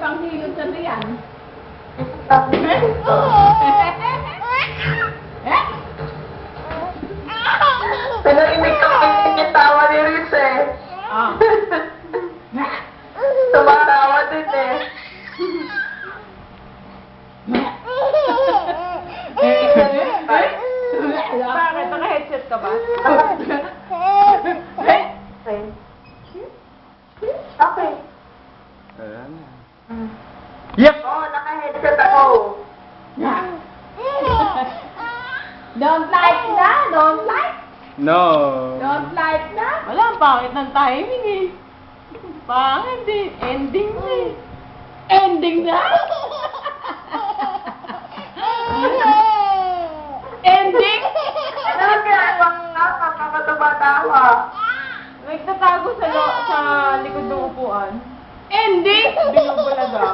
panghilot sa diyan. Pero yung tawa ni Riz eh. Ah. Tumatawa din eh. Bakit? Naka-headset ka ba? Okay. Okay. Ayan. Yep! Oo, naka-headset ako. Don't like na? Don't like? No. Don't like na? Wala, ang pangit ng timing eh. Pangit din. Ending na eh. Ending na? Ending? Ano kaya? Bakit tumatawa? Nagtatago sa likod ng upuan. Ending? Binubulaga.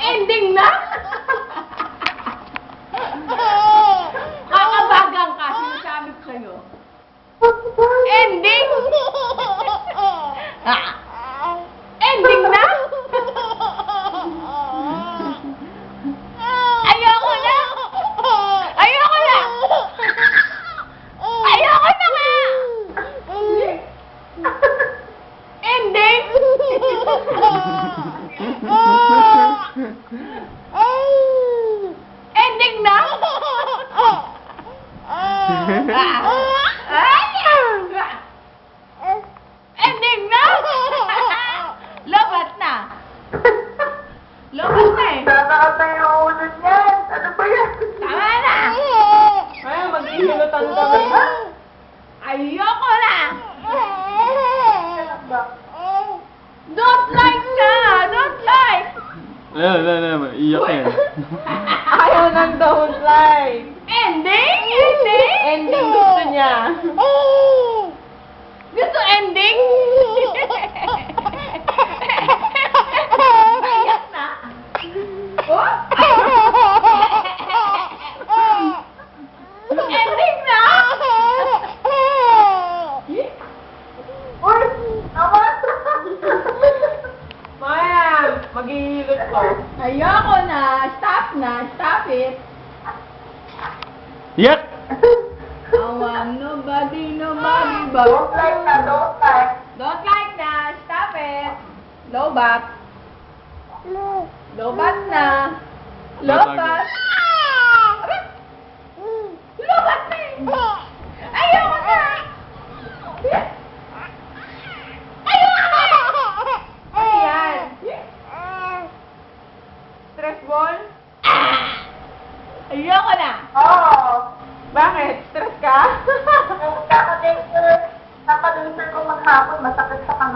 Ending na? Kakabagang ka, sinasabi ko sa'yo. Ending? Ending na? Ayoko na! Ayoko na! Ayoko na nga! Ending? Ending na? Ending na? Lobat na. Lobat na eh. Tatakas na yung ulo niyan. Ano ba yan? Tama na. Ay, mag-ihilutan kami. Ayoko na. Don't like na. Don't like. Ayan. Iyak yan. Ayaw ng don't like. Ending? Ending? Ending gusto niya. Gusto ending? Ayak na. Oh? Ending na? Uy, naman. Maya, maghihilot ko. Ayoko na. Stop na. Stop it. Yep! Nobody Don't but... like na, don't like. Don't like na. Stop it. Lobat. Lobat na. Lobat. Lobat na eh. Ayoko na. Ayoko na. Ano yan? Stress ball? Ayoko na. Oo. Bakit? Stress ka? Kakadensor ko maghapon, masakit sa panga.